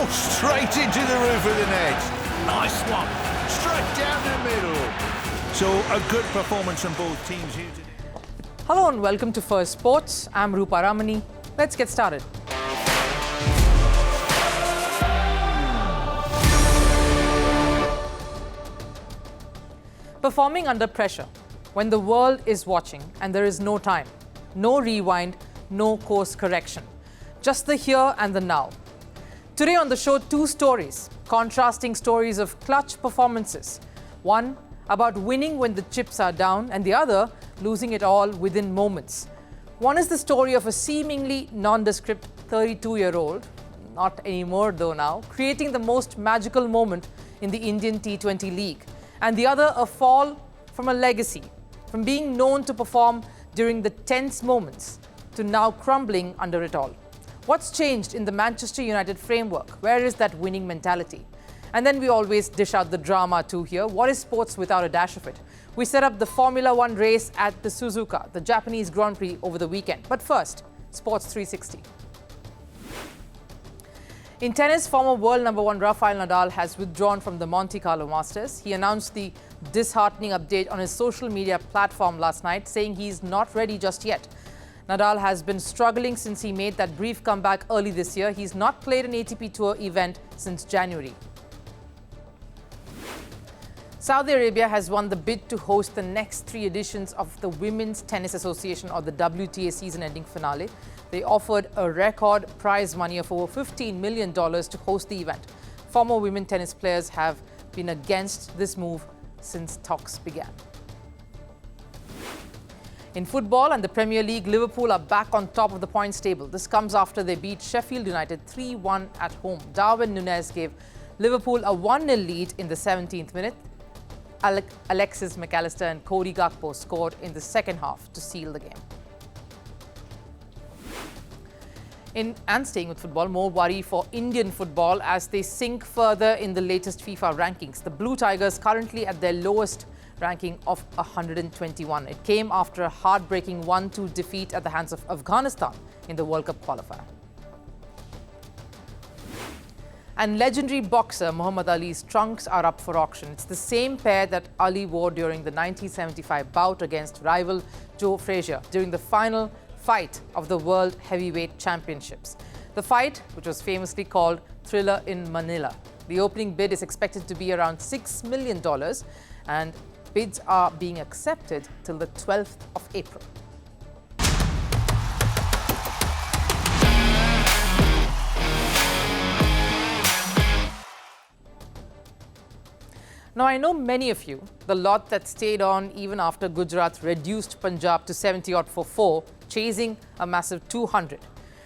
Oh, straight into the roof of the net. Nice one. Straight down the middle. So a good performance from both teams here today. Hello and welcome to Firstpost. I'm Rupha Ramani. Let's get started. Performing under pressure, when the world is watching and there is no time, no rewind, no course correction, just the here and the now. Today on the show, two stories, contrasting stories of clutch performances. One about winning when the chips are down, and the other losing it all within moments. One is the story of a seemingly nondescript 32-year-old, not anymore though now, creating the most magical moment in the Indian T20 League. And the other, a fall from a legacy, from being known to perform during the tense moments to now crumbling under it all. What's changed in the Manchester United framework? Where is that winning mentality? And then we always dish out the drama too here. What is sports without a dash of it? We set up the Formula One race at the Suzuka, the Japanese Grand Prix, over the weekend. But first, Sports 360. In tennis, former world number one Rafael Nadal has withdrawn from the Monte Carlo Masters. He announced the disheartening update on his social media platform last night, saying he's not ready just yet. Nadal has been struggling since he made that brief comeback early this year. He's not played an ATP Tour event since January. Saudi Arabia has won the bid to host the next three editions of the Women's Tennis Association, or the WTA, season-ending finale. They offered a record prize money of over $15 million to host the event. Former women tennis players have been against this move since talks began. In football and the Premier League, Liverpool are back on top of the points table. This comes after they beat Sheffield United 3-1 at home. Darwin Núñez gave Liverpool a 1-0 lead in the 17th minute. Alexis McAllister and Cody Gakpo scored in the second half to seal the game. And staying with football, more worry for Indian football as they sink further in the latest FIFA rankings. The Blue Tigers currently at their lowest ranking of 121. It came after a heartbreaking 1-2 defeat at the hands of Afghanistan in the World Cup qualifier. And legendary boxer Muhammad Ali's trunks are up for auction. It's the same pair that Ali wore during the 1975 bout against rival Joe Frazier during the final fight of the World Heavyweight Championships. The fight, which was famously called Thriller in Manila. The opening bid is expected to be around $6 million, and bids are being accepted till the 12th of April. Now, I know many of you, the lot that stayed on even after Gujarat reduced Punjab to 70-odd for 4, chasing a massive 200,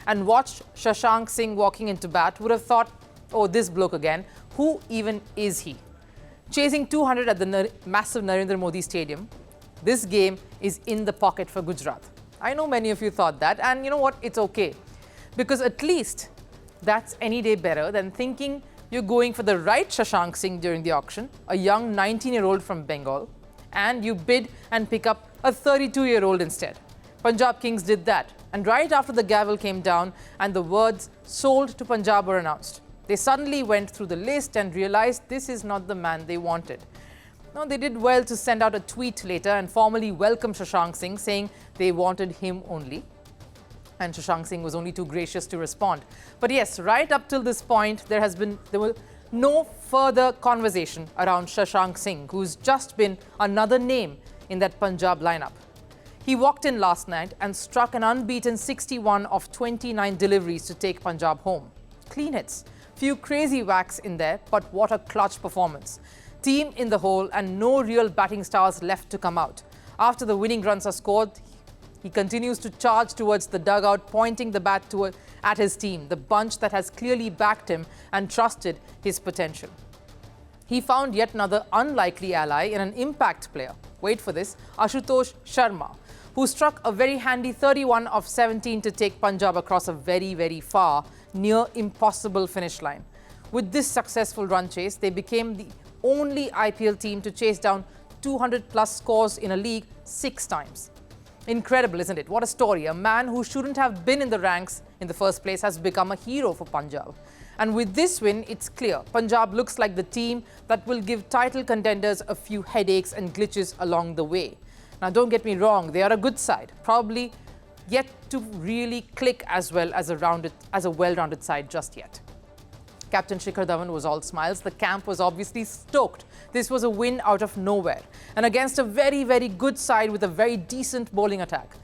and watched Shashank Singh walking into bat, would have thought, oh, this bloke again, who even is he? Chasing 200 at the massive Narendra Modi Stadium, this game is in the pocket for Gujarat. I know many of you thought that, and you know what? It's okay. Because at least that's any day better than thinking you're going for the right Shashank Singh during the auction, a young 19-year-old from Bengal, and you bid and pick up a 32-year-old instead. Punjab Kings did that, and right after the gavel came down and the words "sold to Punjab" were announced, they suddenly went through the list and realized this is not the man they wanted. Now, they did well to send out a tweet later and formally welcome Shashank Singh, saying they wanted him only. And Shashank Singh was only too gracious to respond. But yes, right up till this point, there was no further conversation around Shashank Singh, who's just been another name in that Punjab lineup. He walked in last night and struck an unbeaten 61 of 29 deliveries to take Punjab home. Clean hits, few crazy whacks in there, but what a clutch performance. Team in the hole and no real batting stars left to come out. After the winning runs are scored, he continues to charge towards the dugout, pointing the bat at his team, the bunch that has clearly backed him and trusted his potential. He found yet another unlikely ally in an impact player. Wait for this, Ashutosh Sharma, who struck a very handy 31 of 17 to take Punjab across a very, very far, near impossible finish line. With this successful run chase, they became the only IPL team to chase down 200-plus scores in a league 6 times. Incredible, isn't it? What a story. A man who shouldn't have been in the ranks in the first place has become a hero for Punjab. And with this win, it's clear Punjab looks like the team that will give title contenders a few headaches and glitches along the way. Now, don't get me wrong, they are a good side, probably yet to really click as well as a well-rounded side just yet. Captain Shikhar Dhawan was all smiles. The camp was obviously stoked. This was a win out of nowhere and against a very, very good side with a very decent bowling attack.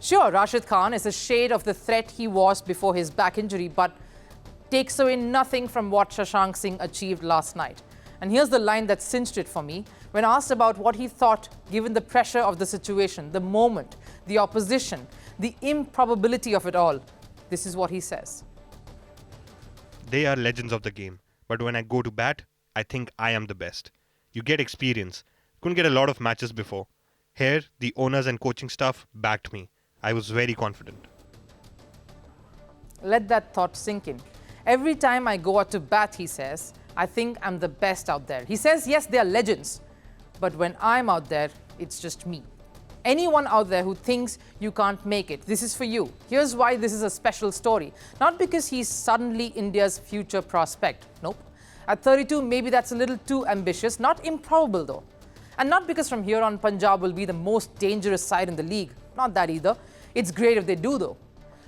Sure, Rashid Khan is a shade of the threat he was before his back injury, but takes away nothing from what Shashank Singh achieved last night. And here's the line that cinched it for me. When asked about what he thought, given the pressure of the situation, the moment, the opposition, the improbability of it all, this is what he says. They are legends of the game, but when I go to bat, I think I am the best. You get experience. Couldn't get a lot of matches before. Here, the owners and coaching staff backed me. I was very confident. Let that thought sink in. Every time I go out to bat, he says, I think I'm the best out there. He says, yes, they are legends, but when I'm out there, it's just me. Anyone out there who thinks you can't make it, this is for you. Here's why this is a special story. Not because he's suddenly India's future prospect. Nope. At 32, maybe that's a little too ambitious. Not improbable, though. And not because from here on, Punjab will be the most dangerous side in the league. Not that either. It's great if they do, though.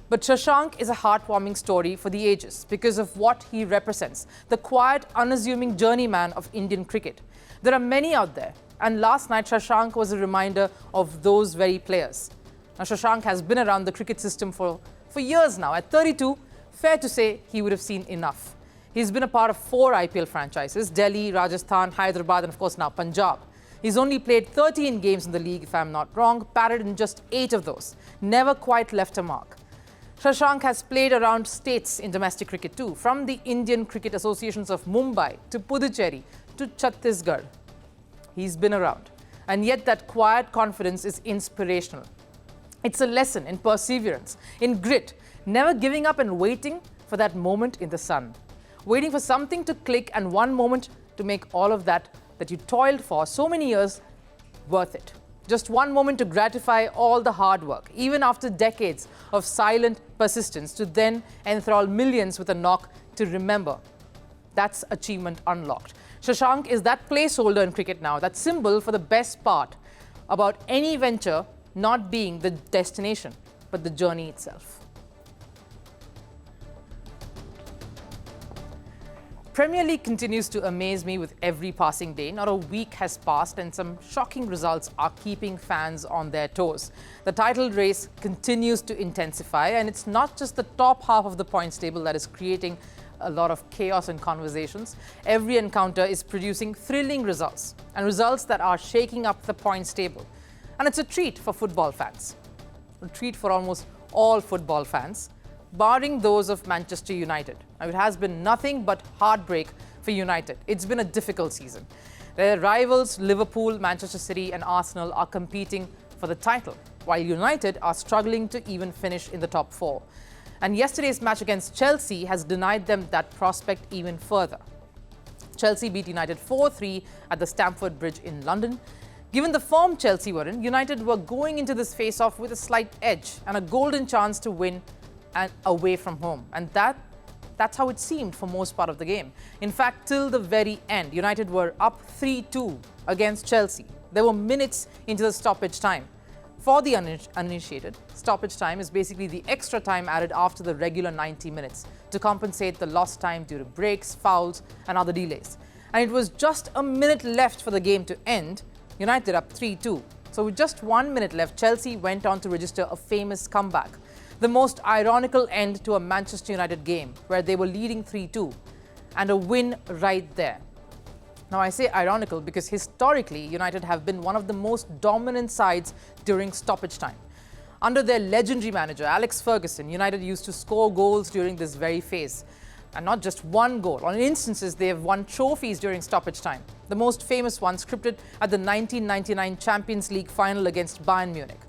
But Shashank is a heartwarming story for the ages because of what he represents. The quiet, unassuming journeyman of Indian cricket. There are many out there. And last night, Shashank was a reminder of those very players. Now, Shashank has been around the cricket system for years now. At 32, fair to say he would have seen enough. He's been a part of 4 IPL franchises, Delhi, Rajasthan, Hyderabad, and of course now Punjab. He's only played 13 games in the league, if I'm not wrong, batted in just 8 of those. Never quite left a mark. Shashank has played around states in domestic cricket too, from the Indian Cricket Associations of Mumbai to Puducherry to Chhattisgarh. He's been around. And yet that quiet confidence is inspirational. It's a lesson in perseverance, in grit, never giving up and waiting for that moment in the sun. Waiting for something to click and one moment to make all of that you toiled for so many years worth it. Just one moment to gratify all the hard work, even after decades of silent persistence, to then enthrall millions with a knock to remember. That's achievement unlocked. Shashank is that placeholder in cricket now, that symbol for the best part about any venture not being the destination, but the journey itself. Premier League continues to amaze me with every passing day. Not a week has passed and some shocking results are keeping fans on their toes. The title race continues to intensify, and it's not just the top half of the points table that is creating a lot of chaos and conversations. Every encounter is producing thrilling results, and results that are shaking up the points table. And it's a treat for football fans. A treat for almost all football fans, barring those of Manchester United. Now, it has been nothing but heartbreak for United. It's been a difficult season. Their rivals Liverpool, Manchester City and Arsenal are competing for the title, while United are struggling to even finish in the top 4. And yesterday's match against Chelsea has denied them that prospect even further. Chelsea beat United 4-3 at the Stamford Bridge in London. Given the form Chelsea were in, United were going into this face-off with a slight edge and a golden chance to win and away from home. And that's how it seemed for most part of the game. In fact, till the very end, United were up 3-2 against Chelsea. There were minutes into the stoppage time. For the uninitiated, stoppage time is basically the extra time added after the regular 90 minutes to compensate the lost time due to breaks, fouls and other delays. And it was just a minute left for the game to end, United up 3-2. So with just 1 minute left, Chelsea went on to register a famous comeback. The most ironical end to a Manchester United game where they were leading 3-2 and a win right there. Now, I say ironical because historically, United have been one of the most dominant sides during stoppage time. Under their legendary manager, Alex Ferguson, United used to score goals during this very phase. And not just one goal. On instances, they have won trophies during stoppage time. The most famous one scripted at the 1999 Champions League final against Bayern Munich.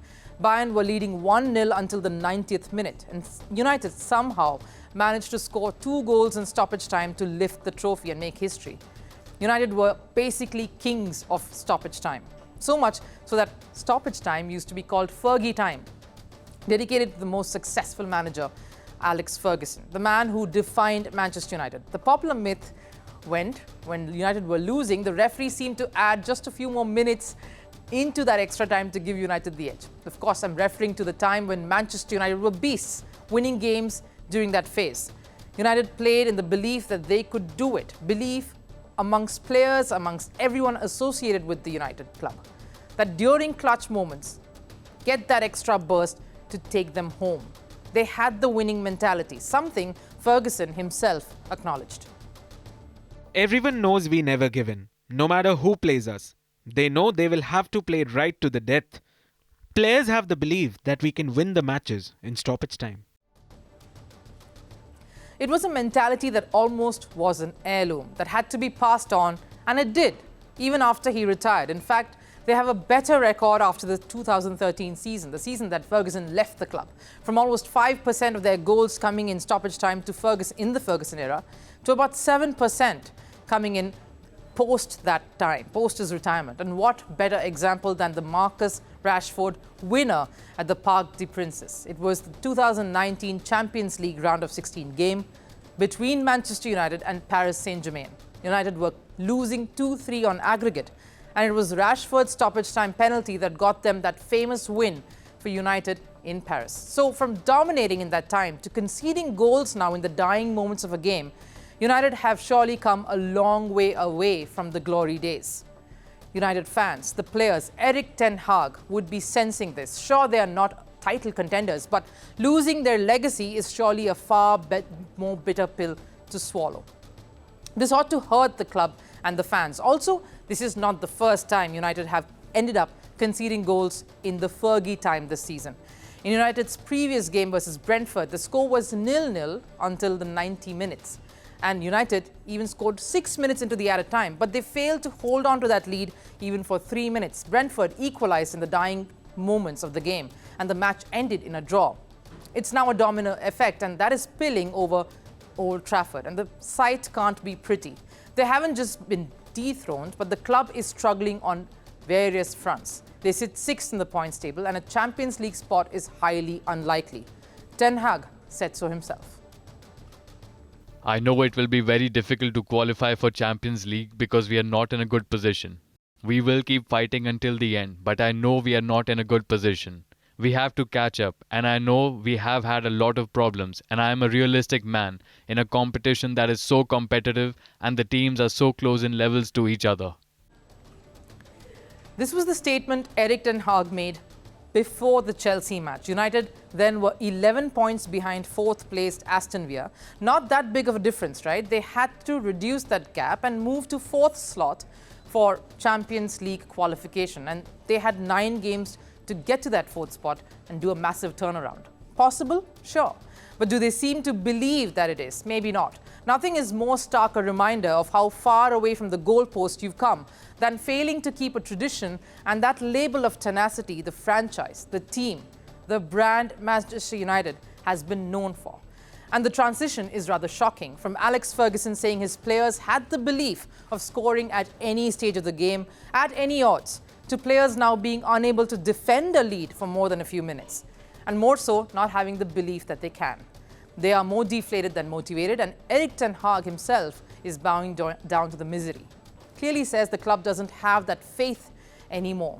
Bayern were leading 1-0 until the 90th minute, and United somehow managed to score 2 goals in stoppage time to lift the trophy and make history. United were basically kings of stoppage time. So much so that stoppage time used to be called Fergie time, dedicated to the most successful manager, Alex Ferguson, the man who defined Manchester United. The popular myth went when United were losing, the referee seemed to add just a few more minutes into that extra time to give United the edge. Of course, I'm referring to the time when Manchester United were beasts, winning games during that phase. United played in the belief that they could do it, belief amongst players, amongst everyone associated with the United club, that during clutch moments, get that extra burst to take them home. They had the winning mentality, something Ferguson himself acknowledged. Everyone knows we never give in, no matter who plays us. They know they will have to play right to the death. Players have the belief that we can win the matches in stoppage time. It was a mentality that almost was an heirloom, that had to be passed on, and it did, even after he retired. In fact, they have a better record after the 2013 season, the season that Ferguson left the club. From almost 5% of their goals coming in stoppage time to in the Ferguson era, to about 7% coming in post that time, post his retirement. And what better example than the Marcus Rashford winner at the Parc des Princes. It was the 2019 Champions League round of 16 game between Manchester United and Paris Saint-Germain. United were losing 2-3 on aggregate, and it was Rashford's stoppage time penalty that got them that famous win for United in Paris. So from dominating in that time to conceding goals now in the dying moments of a game, United have surely come a long way away from the glory days. United fans, the players, Erik Ten Hag would be sensing this. Sure, they are not title contenders, but losing their legacy is surely a far more bitter pill to swallow. This ought to hurt the club and the fans. Also, this is not the first time United have ended up conceding goals in the Fergie time this season. In United's previous game versus Brentford, the score was 0-0 until the 90 minutes. And United even scored 6 minutes into the added time, but they failed to hold on to that lead even for 3 minutes. Brentford equalized in the dying moments of the game, and the match ended in a draw. It's now a domino effect, and that is spilling over Old Trafford, and the sight can't be pretty. They haven't just been dethroned, but the club is struggling on various fronts. They sit 6th in the points table, and a Champions League spot is highly unlikely. Ten Hag said so himself. I know it will be very difficult to qualify for Champions League because we are not in a good position. We will keep fighting until the end, but I know we are not in a good position. We have to catch up, and I know we have had a lot of problems, and I am a realistic man in a competition that is so competitive and the teams are so close in levels to each other. This was the statement Erik Ten Hag made before the Chelsea match. United then were 11 points behind 4th placed Aston Villa. Not that big of a difference, right? They had to reduce that gap and move to 4th slot for Champions League qualification. And they had 9 games to get to that 4th spot and do a massive turnaround. Possible? Sure. But do they seem to believe that it is? Maybe not. Nothing is more stark a reminder of how far away from the goalpost you've come than failing to keep a tradition and that label of tenacity the franchise, the team, the brand Manchester United has been known for. And the transition is rather shocking, from Alex Ferguson saying his players had the belief of scoring at any stage of the game, at any odds, to players now being unable to defend a lead for more than a few minutes, and more so, not having the belief that they can. They are more deflated than motivated, and Erik Ten Hag himself is bowing down to the misery. Clearly says the club doesn't have that faith anymore.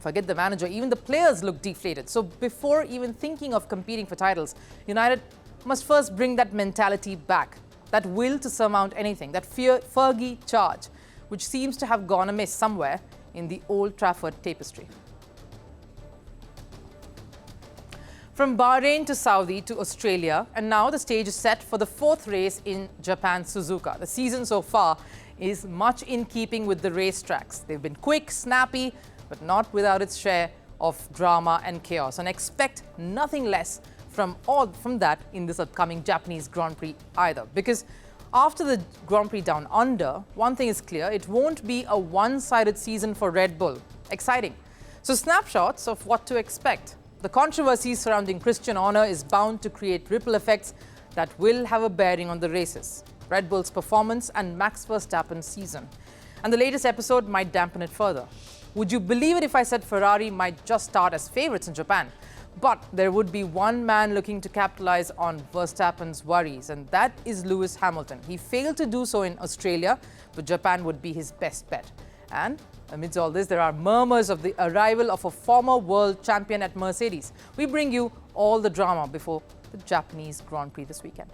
Forget the manager, even the players look deflated. So before even thinking of competing for titles, United must first bring that mentality back, that will to surmount anything, that Fergie charge, which seems to have gone amiss somewhere in the Old Trafford tapestry. From Bahrain to Saudi to Australia, and now the stage is set for the 4th race in Japan's Suzuka. The season so far is much in keeping with the racetracks. They've been quick, snappy, but not without its share of drama and chaos. And expect nothing less from that in this upcoming Japanese Grand Prix either. Because after the Grand Prix Down Under, one thing is clear, it won't be a one-sided season for Red Bull. Exciting. So snapshots of what to expect. The controversy surrounding Christian Horner is bound to create ripple effects that will have a bearing on the races, Red Bull's performance and Max Verstappen's season. And the latest episode might dampen it further. Would you believe it if I said Ferrari might just start as favourites in Japan? But there would be one man looking to capitalise on Verstappen's worries, and that is Lewis Hamilton. He failed to do so in Australia, but Japan would be his best bet. And amidst all this, there are murmurs of the arrival of a former world champion at Mercedes. We bring you all the drama before the Japanese Grand Prix this weekend.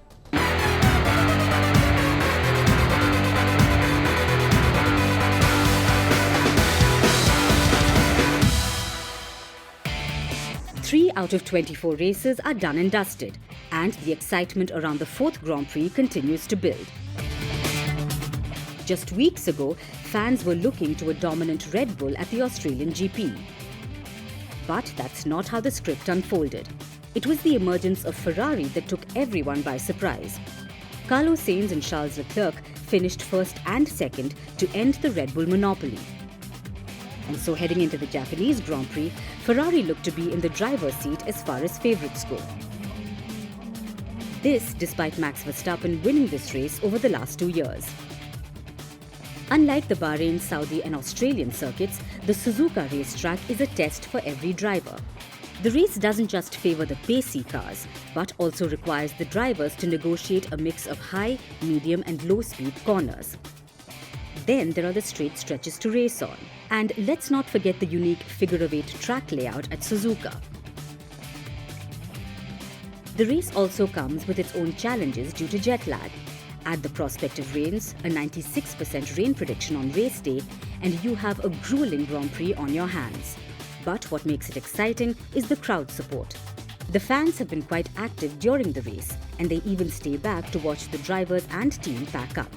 Three out of 24 races are done and dusted, and the excitement around the fourth Grand Prix continues to build. Just weeks ago, fans were looking to a dominant Red Bull at the Australian GP. But that's not how the script unfolded. It was the emergence of Ferrari that took everyone by surprise. Carlos Sainz and Charles Leclerc finished first and second to end the Red Bull monopoly. And so heading into the Japanese Grand Prix, Ferrari looked to be in the driver's seat as far as favourites go. This despite Max Verstappen winning this race over the last 2 years. Unlike the Bahrain, Saudi and Australian circuits, the Suzuka racetrack is a test for every driver. The race doesn't just favour the pacey cars, but also requires the drivers to negotiate a mix of high, medium and low-speed corners. Then there are the straight stretches to race on. And let's not forget the unique figure-of-8 track layout at Suzuka. The race also comes with its own challenges due to jet lag. Add the prospect of rains, a 96% rain prediction on race day, and you have a grueling Grand Prix on your hands. But what makes it exciting is the crowd support. The fans have been quite active during the race, and they even stay back to watch the drivers and team pack up.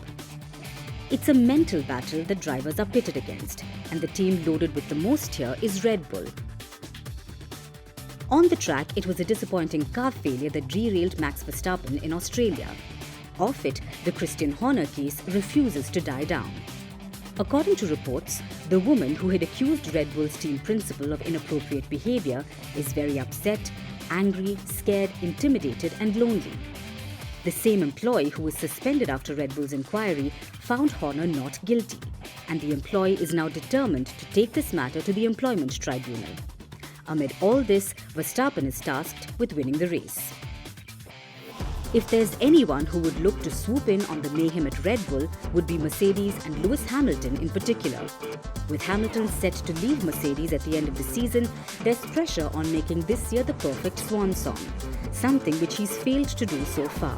It's a mental battle that drivers are pitted against, and the team loaded with the most here is Red Bull. On the track, it was a disappointing car failure that derailed Max Verstappen in Australia. Off it, the Christian Horner case refuses to die down. According to reports, the woman who had accused Red Bull's team principal of inappropriate behaviour is very upset, angry, scared, intimidated and lonely. The same employee who was suspended after Red Bull's inquiry found Horner not guilty, and the employee is now determined to take this matter to the employment tribunal. Amid all this, Verstappen is tasked with winning the race. If there's anyone who would look to swoop in on the mayhem at Red Bull, would be Mercedes and Lewis Hamilton in particular. With Hamilton set to leave Mercedes at the end of the season, there's pressure on making this year the perfect swan song, something which he's failed to do so far.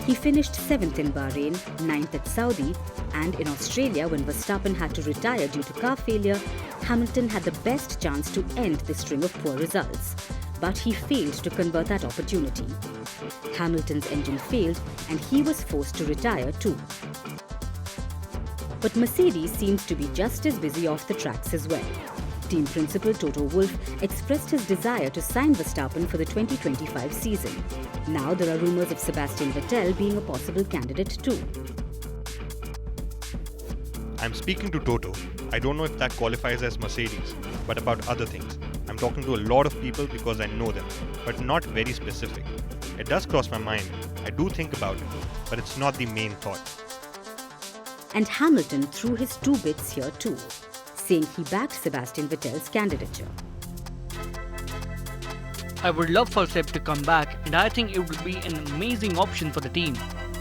He finished 7th in Bahrain, 9th at Saudi, and in Australia when Verstappen had to retire due to car failure, Hamilton had the best chance to end the string of poor results. But he failed to convert that opportunity. Hamilton's engine failed and he was forced to retire too. But Mercedes seems to be just as busy off the tracks as well. Team principal Toto Wolff expressed his desire to sign Verstappen for the 2025 season. Now there are rumours of Sebastian Vettel being a possible candidate too. I'm speaking to Toto. I don't know if that qualifies as Mercedes, but about other things. I'm talking to a lot of people because I know them, but not very specific. It does cross my mind. I do think about it, but it's not the main thought. And Hamilton threw his 2 bits here too, saying he backed Sebastian Vettel's candidature. I would love for Seb to come back, and I think it would be an amazing option for the team.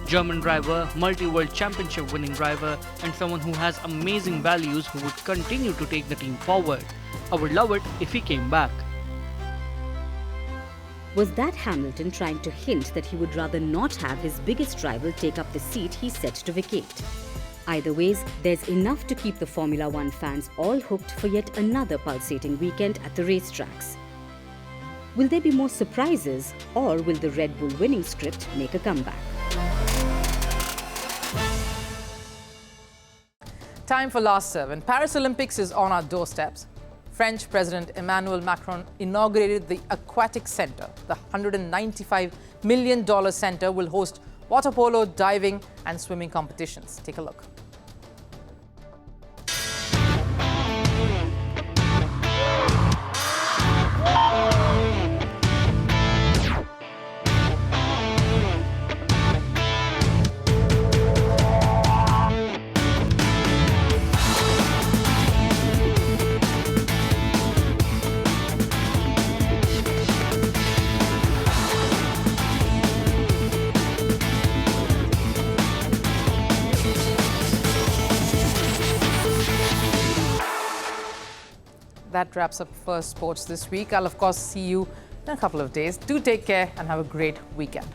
German driver, multi-world championship winning driver, and someone who has amazing values who would continue to take the team forward. I would love it if he came back. Was that Hamilton trying to hint that he would rather not have his biggest rival take up the seat he's set to vacate? Either ways, there's enough to keep the Formula One fans all hooked for yet another pulsating weekend at the racetracks. Will there be more surprises, or will the Red Bull winning script make a comeback? Time for last serve, and Paris Olympics is on our doorsteps. French President Emmanuel Macron inaugurated the Aquatic Centre. The $195 million centre will host water polo, diving and swimming competitions. Take a look. that wraps up First Sports this week. I'll, of course, see you in a couple of days. Do take care and have a great weekend.